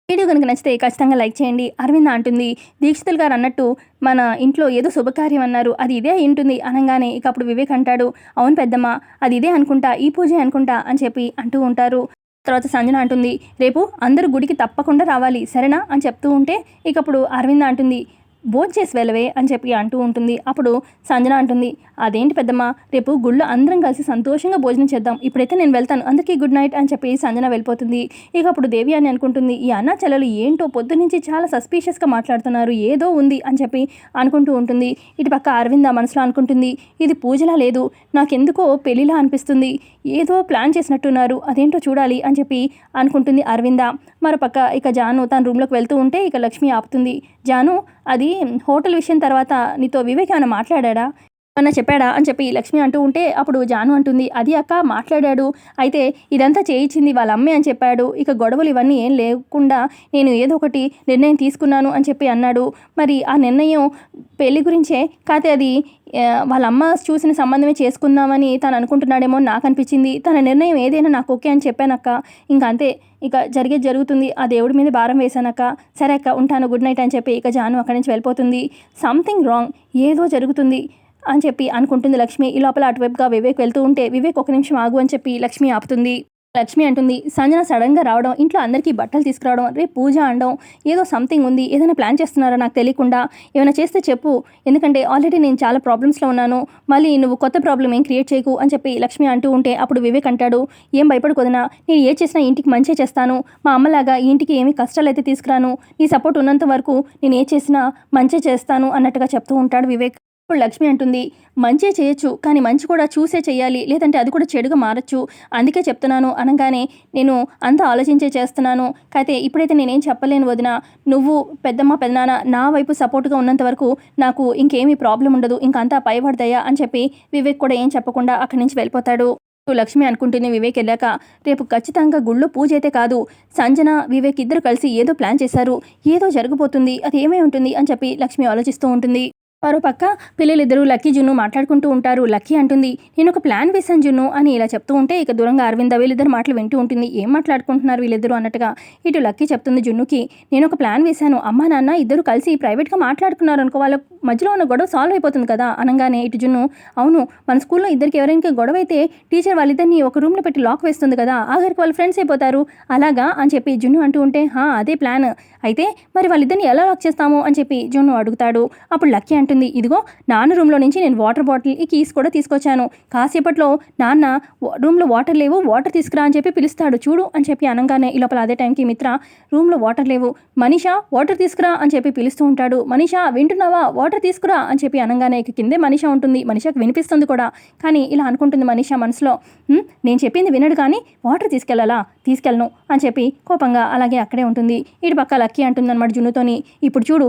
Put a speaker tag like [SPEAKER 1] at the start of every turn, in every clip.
[SPEAKER 1] Video కనుక నచ్చితే ఖచ్చితంగా లైక్ చేయండి. అరవింద అంటుంది, దీక్షితులు గారు అన్నట్టు మన ఇంట్లో ఏదో శుభకార్యం అన్నారు, అది ఇదే అయింటుంది అనగానే ఇక అప్పుడు వివేక్ అంటాడు, అవును పెద్దమ్మ, అది ఇదే అనుకుంటా, ఈ పూజే అనుకుంటా అని చెప్పి అంటూ ఉంటారు. తర్వాత సంజన అంటుంది, రేపు అందరూ గుడికి తప్పకుండా రావాలి సరేనా అని చెప్తూ ఉంటే ఇక అప్పుడు అరవింద అంటుంది, భోంచేసి వెళ్ళవే అని చెప్పి అంటూ ఉంటుంది. అప్పుడు సంజన అంటుంది, అదేంటి పెద్దమ్మ, రేపు గుళ్ళో అందరం కలిసి సంతోషంగా భోజనం చేద్దాం, ఇప్పుడైతే నేను వెళ్తాను, అందరికీ గుడ్ నైట్ అని చెప్పి సంజన వెళ్ళిపోతుంది. ఇక అప్పుడు దేవి అని అనుకుంటుంది, ఈ అన్న చెల్లెలు ఏంటో పొద్దు నుంచి చాలా సస్పీషియస్గా మాట్లాడుతున్నారు, ఏదో ఉంది అని చెప్పి అనుకుంటూ ఉంటుంది. ఇటు పక్క అరవింద మనసులో అనుకుంటుంది, ఇది పూజలా లేదు, నాకెందుకో పెళ్లిలా అనిపిస్తుంది, ఏదో ప్లాన్ చేసినట్టున్నారు, అదేంటో చూడాలి అని చెప్పి అనుకుంటుంది అరవింద. మరోపక్క ఇక జాను తన రూమ్లోకి వెళ్తూ ఉంటే ఇక లక్ష్మి ఆపుతుంది, జాను అది హోటల్ విషయం తర్వాత నీతో వివేక్ ఏమైనా మాట్లాడా అన్న చెప్పాడా అని చెప్పి లక్ష్మి అంటూ ఉంటే అప్పుడు జాను అంటుంది, అది అక్క మాట్లాడాడు, అయితే ఇదంతా చేయించింది వాళ్ళ అమ్మే అని చెప్పాడు, ఇక గొడవలు ఇవన్నీ ఏం లేకుండా నేను ఏదో ఒకటి నిర్ణయం తీసుకున్నాను అని చెప్పి అన్నాడు. మరి ఆ నిర్ణయం పెళ్లి గురించే, కాకపోతే అది వాళ్ళ అమ్మ చూసిన సంబంధమే చేసుకుందామని తను అనుకుంటున్నాడేమో నాకు అనిపించింది, తన నిర్ణయం ఏదైనా నాకు ఓకే అని చెప్పానక్క, ఇంకా అంతే, ఇక జరిగేది జరుగుతుంది, ఆ దేవుడి మీద భారం వేశానక్క, సరే అక్క ఉంటాను గుడ్ నైట్ అని చెప్పి ఇక జాను అక్కడి నుంచి వెళ్ళిపోతుంది. సంథింగ్ రాంగ్, ఏదో జరుగుతుంది అని చెప్పి అనుకుంటుంది లక్ష్మి. ఈ లోపల అటువైపుగా వివేక్ వెళ్తూ ఉంటే వివేక్ ఒక నిమిషం ఆగు అని చెప్పి లక్ష్మి ఆపుతుంది. లక్ష్మి అంటుంది, సంజన సడన్గా రావడం, ఇంట్లో అందరికీ బట్టలు తీసుకురావడం, రేపు పూజ అనడం, ఏదో సంథింగ్ ఉంది, ఏదైనా ప్లాన్ చేస్తున్నారో నాకు తెలియకుండా, ఏమైనా చేస్తే చెప్పు, ఎందుకంటే ఆల్రెడీ నేను చాలా ప్రాబ్లమ్స్లో ఉన్నాను, మళ్ళీ నువ్వు కొత్త ప్రాబ్లం ఏం క్రియేట్ చేయకు అని చెప్పి లక్ష్మి అంటూ ఉంటే అప్పుడు వివేక్ అంటాడు, ఏం భయపడకూడనా, నేను ఏ చేసినా ఇంటికి మంచి చేస్తాను, మా అమ్మలాగా ఈ ఇంటికి ఏమీ కష్టాలు అయితే తీసుకురాను, నీ సపోర్ట్ ఉన్నంత వరకు నేను ఏ చేసినా మంచి చేస్తాను అన్నట్టుగా చెప్తూ ఉంటాడు వివేక్. ఇప్పుడు లక్ష్మి అంటుంది, మంచే చేయొచ్చు కానీ మంచి కూడా చూసే చేయాలి, లేదంటే అది కూడా చెడుగా మారచ్చు, అందుకే చెప్తున్నాను అనగానే నేను అంతా ఆలోచించే చేస్తున్నాను, అయితే ఇప్పుడైతే నేనేం చెప్పలేను వదిన, నువ్వు పెద్దమ్మ పెద్దనాన్న నా వైపు సపోర్ట్గా ఉన్నంత వరకు నాకు ఇంకేమీ ప్రాబ్లం ఉండదు, ఇంకంతా పైపడదయ్యా అని చెప్పి వివేక్ కూడా ఏం చెప్పకుండా అక్కడి నుంచి వెళ్ళిపోతాడు. లక్ష్మి అనుకుంటుంది వివేక్ వెళ్ళాక, రేపు ఖచ్చితంగా గుళ్ళో పూజ అయితే కాదు, సంజన వివేక్ ఇద్దరు కలిసి ఏదో ప్లాన్ చేశారు, ఏదో జరగబోతుంది, అది ఏమై ఉంటుంది అని చెప్పి లక్ష్మి ఆలోచిస్తూ ఉంటుంది. మరోపక్క పిల్లలిద్దరూ లక్కీ జున్ను మాట్లాడుకుంటూ ఉంటారు. లక్కీ అంటుంది, నేను ఒక ప్లాన్ వేశాను జున్ను అని ఇలా చెప్తూ ఉంటే ఇక దూరంగా అరవింద వీళ్ళిద్దరు మాటలు వింటూ ఉంటుంది. ఏం మాట్లాడుకుంటున్నారు వీళ్ళిద్దరూ అన్నట్టుగా ఇటు లక్కీ చెప్తుంది జున్నుకి, నేను ఒక ప్లాన్ వేశాను, అమ్మా నాన్న ఇద్దరు కలిసి ప్రైవేట్గా మాట్లాడుకున్నారు అనుకో, వాళ్ళ మధ్యలో ఉన్న గొడవ సాల్వ్ అయిపోతుంది కదా అనగానే ఇటు జున్ను, అవును మన స్కూల్లో ఇద్దరికి ఎవరైనా గొడవ అయితే టీచర్ వాళ్ళిద్దరిని ఒక రూమ్లో పెట్టి లాక్ వేస్తుంది కదా, ఆఖరికి వాళ్ళు ఫ్రెండ్స్ అయిపోతారు అలాగా అని చెప్పి జున్ను అంటూ ఉంటే, అదే ప్లాన్, అయితే మరి వాళ్ళిద్దరిని ఎలా లాక్ చేస్తాము అని చెప్పి జున్ను అడుగుతాడు. అప్పుడు లక్కీ అంటుంది, ఇదిగో నాన్న రూమ్లో నుంచి నేను వాటర్ బాటిల్ ఈ కీస్ కూడా తీసుకొచ్చాను, కాసేపట్లో నాన్న రూమ్లో వాటర్ లేవు, వాటర్ తీసుకురా అని చెప్పి పిలుస్తాడు చూడు అని చెప్పి అనగానే ఈ లోపల అదే టైంకి మిత్ర, రూమ్లో వాటర్ లేవు, మనీషా వాటర్ తీసుకురా అని చెప్పి పిలుస్తూ ఉంటాడు. మనీషా వింటున్నావా, వాటర్ తీసుకురా అని చెప్పి అనగానే ఇక కిందే మనీషా ఉంటుంది, మనీషాకి వినిపిస్తుంది కూడా, కానీ ఇలా అనుకుంటుంది మనీషా మనసులో, నేను చెప్పింది వినడు కానీ వాటర్ తీసుకెళ్ళాలా, తీసుకెళ్ళను అని చెప్పి కోపంగా అలాగే అక్కడే ఉంటుంది. ఇటు పక్క లక్కీ అంటుంది అనమాట జున్నుతోని, ఇప్పుడు చూడు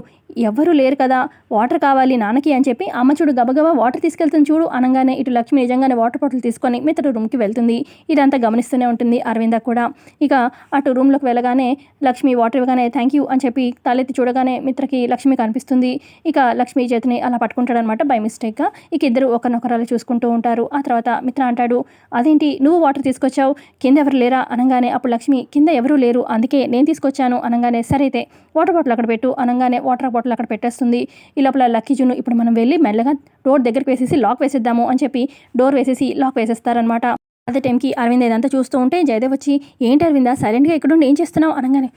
[SPEAKER 1] ఎవ్వరూ లేరు కదా, వాటర్ కావాలి నాన్నకి అని చెప్పి అమ్మ చూడు గబగబా వాటర్ తీసుకెళ్తుంది చూడు అనగానే ఇటు లక్ష్మి నిజంగానే వాటర్ బాటిల్ తీసుకొని మిత్రుడు రూమ్కి వెళ్తుంది. ఇదంతా గమనిస్తూనే ఉంటుంది అరవింద కూడా. ఇక అటు రూమ్లోకి వెళ్ళగానే లక్ష్మి వాటర్ ఇవ్వగానే థ్యాంక్ యూ అని చెప్పి తలెత్తి చూడగానే మిత్రకి లక్ష్మి కనిపిస్తుంది. ఇక లక్ష్మి చేతిని అలా పట్టుకుంటాడనమాట బై మిస్టేక్గా. ఇక ఇద్దరు ఒకరినొకరు అలా చూసుకుంటూ ఉంటారు. ఆ తర్వాత మిత్ర అంటాడు, అదేంటి నువ్వు వాటర్ తీసుకొచ్చావు, కింద ఎవరు లేరా అనగానే అప్పుడు లక్ష్మి, కింద ఎవరూ లేరు అందుకే నేను తీసుకొచ్చాను అనగానే, సరే అయితే వాటర్ బాటిల్ అక్కడ పెట్టు అనగానే వాటర్ బాటిల్ అక్కడ పెట్టేస్తుంది. ఈ లోపల లక్కీ జున్ను, ఇప్పుడు మనం వెళ్ళి మెల్లగా డోర్ దగ్గరికి వేసేసి లాక్ వేసేద్దాము అని చెప్పి డోర్ వేసేసి లాక్ వేసేస్తారనమాట. అదే టైంకి అరవింద్ ఇదంతా చూస్తూ ఉంటే జయదేవ్ వచ్చి, ఏంటి అరవింద సైలెంట్గా ఇక్కడుండి ఏం చేస్తున్నావు అనగానే,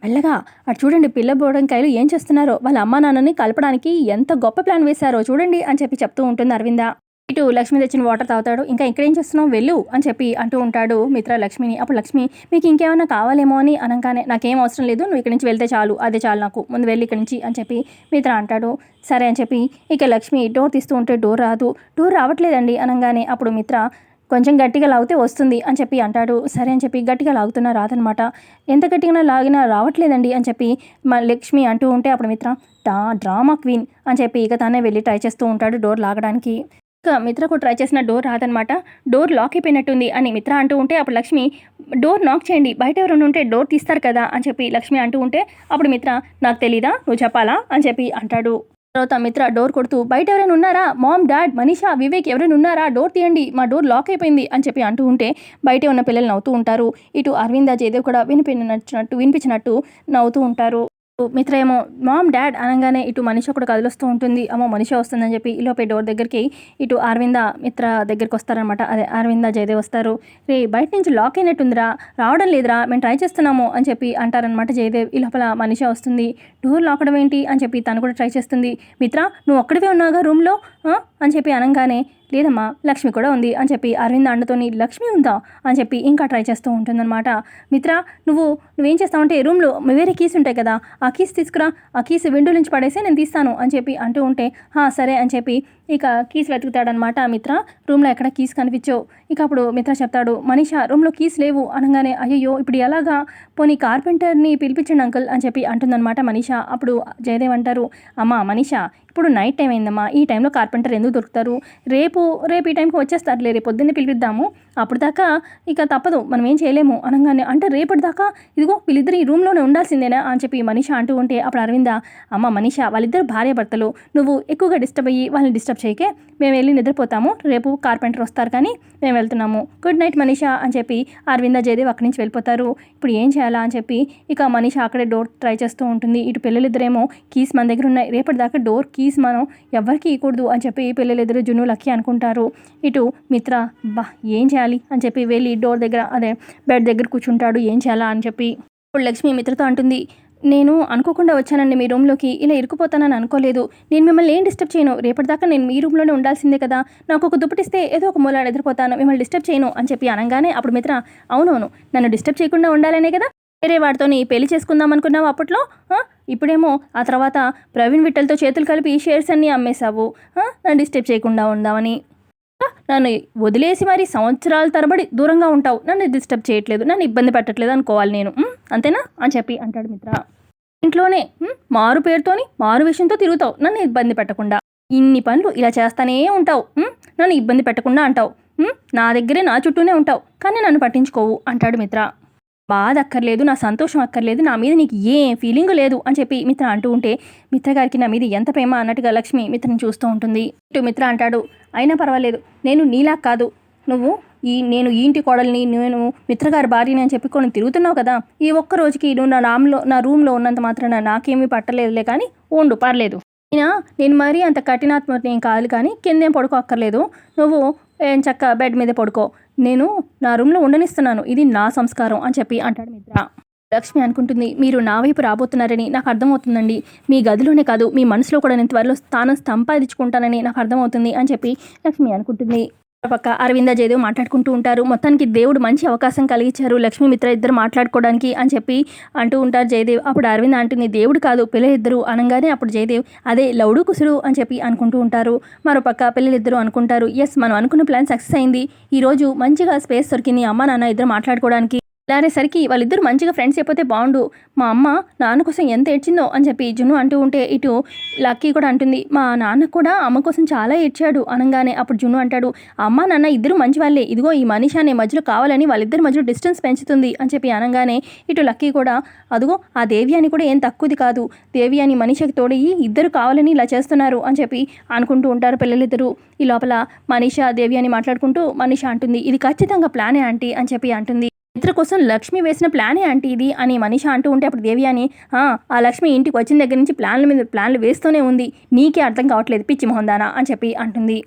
[SPEAKER 1] మెల్లగా అటు చూడండి పిల్ల బోడంకాయలు ఏం చేస్తున్నారో, వాళ్ళ అమ్మా నాన్నని కలపడానికి ఎంత గొప్ప ప్లాన్ వేశారో చూడండి అని చెప్పి చెప్తూ ఉంటుంది అరవింద. ఇటు లక్ష్మి తెచ్చిన వాటర్ తాగుతాడు. ఇంకా ఇక్కడేం చేస్తున్నావు వెళ్ళు అని చెప్పి అంటూ ఉంటాడు మిత్ర లక్ష్మిని. అప్పుడు లక్ష్మి, మీకు ఇంకేమైనా కావాలేమో అని అనగానే, నాకేం అవసరం లేదు, నువ్వు ఇక్కడి నుంచి వెళ్తే చాలు, అదే చాలు నాకు, ముందు వెళ్ళి ఇక్కడి నుంచి అని చెప్పి మిత్ర అంటాడు. సరే అని చెప్పి ఇక లక్ష్మి డోర్ తీస్తూ ఉంటే డోర్ రావట్లేదండి అనగానే అప్పుడు మిత్ర, కొంచెం గట్టిగా లాగితే వస్తుంది అని చెప్పి అంటాడు. సరే అని చెప్పి గట్టిగా లాగుతున్నా రాదనమాట, ఎంత గట్టిగా లాగినా రావట్లేదండి అని చెప్పి లక్ష్మి అంటూ ఉంటే అప్పుడు మిత్ర, డ్రామా క్వీన్ అని చెప్పి ఇక తానే వెళ్ళి ట్రై చేస్తూ ఉంటాడు డోర్ లాగడానికి. ఇక మిత్రకు ట్రై చేసిన డోర్ రాదనమాట, డోర్ లాక్ అయిపోయినట్టుంది అని మిత్ర అంటూ ఉంటే అప్పుడు లక్ష్మి, డోర్ నాక్ చేయండి, బయట ఎవరైనా ఉంటే డోర్ తీస్తారు కదా అని చెప్పి లక్ష్మి అంటూ ఉంటే అప్పుడు మిత్ర, నాకు తెలీదా, నువ్వు చెప్పాలా అని చెప్పి అంటాడు. తర్వాత మిత్ర డోర్ కొడుతూ బయట ఎవరైనా ఉన్నారా, మామ్, డాడ్, మనీషా, వివేక్ ఎవరైనా ఉన్నారా, డోర్ తీయండి, మా డోర్ లాక్ అయిపోయింది అని చెప్పి అంటూ ఉంటే బయటే ఉన్న పిల్లలు నవ్వుతూ ఉంటారు. ఇటు అరవింద జయదేవ్ కూడా వినిపించినట్టు నవ్వుతూ ఉంటారు. మిత్ర ఏమో మామ్, డాడ్ అనగానే ఇటు మనిషి కూడా కదిలొస్తూ ఉంటుంది. అమ్మో మనిషి వస్తుందని చెప్పి ఈలోపే డోర్ దగ్గరికి ఇటు అరవింద మిత్ర దగ్గరికి వస్తారనమాట. అదే అరవింద జయదేవ్ వస్తారు. రే బయట నుంచి లాక్ అయినట్టుందిరా, రావడం లేదురా, మేము ట్రై చేస్తున్నాము అని చెప్పి అంటారనమాట జయదేవ్. ఈ లోపల మనిషి వస్తుంది. డోర్ లాకడం ఏంటి అని చెప్పి తను కూడా ట్రై చేస్తుంది. మిత్ర నువ్వు ఒక్కడివే ఉన్నావుగా రూమ్లో అని చెప్పి అనగానే లేదమ్మా లక్ష్మి కూడా ఉంది అని చెప్పి అరవింద్ అండతోని లక్ష్మి ఉందా అని చెప్పి ఇంకా ట్రై చేస్తూ ఉంటుందన్నమాట. మిత్ర నువ్వేం చేస్తావంటే రూమ్లో వేరే కీస్ ఉంటాయి కదా, ఆ కీస్ తీసుకురా, ఆ కీస్ విండో నుంచి పడేసి నేను తీస్తాను అని చెప్పి అంటూ ఉంటే సరే అని చెప్పి ఇక కీస్ వెతుకుతాడనమాట మిత్ర. రూమ్లో ఎక్కడ కీస్ కనిపించో. ఇక అప్పుడు మిత్ర చెప్తాడు మనీషా రూమ్లో కీస్ లేవు అనగానే అయ్యో ఇప్పుడు ఎలాగా, పోనీ కార్పెంటర్ని పిలిపించండి అంకుల్ అని చెప్పి అంటుందన్నమాట మనీషా. అప్పుడు జయదేవ్ అంటారు అమ్మా మనీషా ఇప్పుడు నైట్ టైం అయిందమ్మా, ఈ టైంలో కార్పెంటర్ ఎందుకు దొరుకుతారు, రేపు ఈ టైంకి వచ్చేస్తారులే, రేపు పొద్దున్నే పిలిపిద్దాము, అప్పుడు దాకా ఇక తప్పదు మనం ఏం చేయలేము అనగానే అంటే రేపటి దాకా ఇదిగో వీళ్ళిద్దరు ఈ రూమ్లోనే ఉండాల్సిందేనా అని చెప్పి మనీషా అంటూ ఉంటే అప్పుడు అరవింద అమ్మ మనీషా వాళ్ళిద్దరు భార్యాభర్తలు, నువ్వు ఎక్కువగా డిస్టర్బ్ అయ్యి వాళ్ళని డిస్టర్బ్ చేయకే, మేము వెళ్ళి నిద్రపోతాము, రేపు కార్పెంటర్ వస్తారు కానీ మేము వెళ్తున్నాము, గుడ్ నైట్ మనీషా అని చెప్పి అరవింద జయదేవ్ అక్కడి నుంచి వెళ్ళిపోతారు. ఇప్పుడు ఏం చేయాలా అని చెప్పి ఇక మనీషా అక్కడే డోర్ ట్రై చేస్తూ ఉంటుంది. ఇటు పిల్లలిద్దరేమో కీస్ మన దగ్గర ఉన్నాయి, రేపటి దాకా డోర్ కీస్ మనం ఎవరికి ఇవ్వకూడదు అని చెప్పి పిల్లలిద్దరు జున్ను లక్కీ అనుకుంటారు. ఇటు మిత్ర ఏం చేయాలి అని చెప్పి వెళ్ళి డోర్ దగ్గర అదే బెడ్ దగ్గర కూర్చుంటాడు, ఏం చేయాలా అని చెప్పి. ఇప్పుడు లక్ష్మి మిత్రతో అంటుంది నేను అనుకోకుండా వచ్చానండి మీ రూమ్లోకి, ఇలా ఇరుక్కుపోతానని అనుకోలేదు, నేను మిమ్మల్ని ఏం డిస్టర్బ్ చేయను, రేపటిదాకా నేను మీ రూమ్లోనే ఉండాల్సిందే కదా, నాకు ఒక దుప్పటిస్తే ఏదో ఒక మూల ఎదిరిపోతాను, మిమ్మల్ని డిస్టర్బ్ చేయను అని చెప్పి అనగానే అప్పుడు మిత్ర అవునవును నన్ను డిస్టర్బ్ చేయకుండా ఉండాలనే కదా వేరే వాడితో పెళ్లి చేసుకుందాం అనుకున్నావు అప్పట్లో, ఇప్పుడేమో ఆ తర్వాత ప్రవీణ్ విట్టలతో చేతులు కలిపి షేర్స్ అన్నీ అమ్మేశావు, నన్ను డిస్టర్బ్ చేయకుండా ఉందామని, నన్ను వదిలేసి మరి సంవత్సరాల తరబడి దూరంగా ఉంటావు, నన్ను డిస్టర్బ్ చేయట్లేదు, నన్ను ఇబ్బంది పెట్టట్లేదు అనుకోవాలి నేను, అంతేనా అని చెప్పి అంటాడు మిత్ర. ఇంట్లోనే మారు పేరుతోని మారు విషయంతో తిరుగుతావు, నన్ను ఇబ్బంది పెట్టకుండా, ఇన్ని పనులు ఇలా చేస్తానే ఉంటావు, నన్ను ఇబ్బంది పెట్టకుండా అంటావు, నా దగ్గరే నా చుట్టూనే ఉంటావు కానీ నన్ను పట్టించుకోవు అంటాడు మిత్ర. బాధ అక్కర్లేదు, నా సంతోషం అక్కర్లేదు, నా మీద నీకు ఏం ఫీలింగ్ లేదు అని చెప్పి మిత్ర అంటూ ఉంటే మిత్ర గారికి నా మీద ఎంత ప్రేమ అన్నట్టుగా లక్ష్మి మిత్రని చూస్తూ ఉంటుంది. ఇటు మిత్ర అంటాడు అయినా పర్వాలేదు, నేను నీలా కాదు, నేను ఈ ఇంటి కోడల్ని, నేను మిత్రగారి భార్యని అని చెప్పి కొన్ని తిరుగుతున్నావు కదా, ఈ ఒక్క రోజుకి నువ్వు నా రూమ్లో ఉన్నంత మాత్రాన నాకేమీ పట్టలేదులే కానీ ఉండు పర్లేదు, నేను మరీ అంత కఠినాత్మకం ఏం కాదు కానీ కిందేం పడుకో అక్కర్లేదు, నువ్వు ఏం చక్క బెడ్ మీద పడుకో, నేను నా రూమ్లో ఉండనిస్తున్నాను, ఇది నా సంస్కారం అని చెప్పి అంటాడు మిత్ర. లక్ష్మి అనుకుంటుంది మీరు నా వైపు రాబోతున్నారని నాకు అర్థమవుతుందండి, మీ గదిలోనే కాదు మీ మనసులో కూడా నేను త్వరలో స్థానం సంపాదించుకుంటానని నాకు అర్థమవుతుంది అని చెప్పి లక్ష్మి అనుకుంటుంది. పక్క అరవింద జయదేవ్ మాట్లాడుకుంటూ ఉంటారు. మొత్తానికి దేవుడు మంచి అవకాశం కలిగించారు లక్ష్మి మిత్ర ఇద్దరు మాట్లాడుకోవడానికి అని చెప్పి అంటూ ఉంటారు జయదేవ్. అప్పుడు అరవింద అంటుంది దేవుడు కాదు పిల్లలిద్దరు అనగానే అప్పుడు జయదేవ్ అదే లౌడు కుసుడు అని చెప్పి అనుకుంటూ ఉంటారు. మరోపక్క పిల్లలిద్దరూ అనుకుంటారు ఎస్ మనం అనుకున్న ప్లాన్ సక్సెస్ అయింది, ఈరోజు మంచిగా స్పేస్ దొరికింది అమ్మ నాన్న ఇద్దరు మాట్లాడుకోవడానికి, లారేసరికి వాళ్ళిద్దరు మంచిగా ఫ్రెండ్స్ అయిపోతే బాగుండు, మా అమ్మ నాన్న కోసం ఎంత ఏడ్చిందో అని చెప్పి జున్ను అంటూ ఉంటే ఇటు లక్కీ కూడా అంటుంది మా నాన్న కూడా అమ్మ కోసం చాలా ఏడ్చాడు అనగానే అప్పుడు జున్ను అంటాడు అమ్మ నాన్న ఇద్దరు మంచి వాళ్ళే, ఇదిగో ఈ మనీషా అనే మధ్యలో కావాలని వాళ్ళిద్దరి మధ్యలో డిస్టెన్స్ పెంచుతుంది అని చెప్పి అనగానే ఇటు లక్కీ కూడా అదిగో ఆ దేవి అని కూడా ఏం తక్కువది కాదు, దేవి అని మనీషాకి తోడయి ఇద్దరు కావాలని ఇలా చేస్తున్నారు అని చెప్పి అనుకుంటూ ఉంటారు పిల్లలిద్దరూ. ఈ లోపల మనీషా దేవి అని మాట్లాడుకుంటూ మనీషా అంటుంది ఇది ఖచ్చితంగా ప్లానే ఆంటీ అని చెప్పి అంటుంది. మిత్ర కోసం లక్ష్మి వేసిన ప్లానే అంటే ఇది అని మనీషా అంటూ ఉంటే అప్పుడు దేవి అని ఆ లక్ష్మి ఇంటికి వచ్చిన దగ్గర నుంచి ప్లాన్ల మీద ప్లాన్లు వేస్తూనే ఉంది, నీకే అర్థం కావట్లేదు పిచ్చి మొహందానా అని చెప్పి అంటుంది.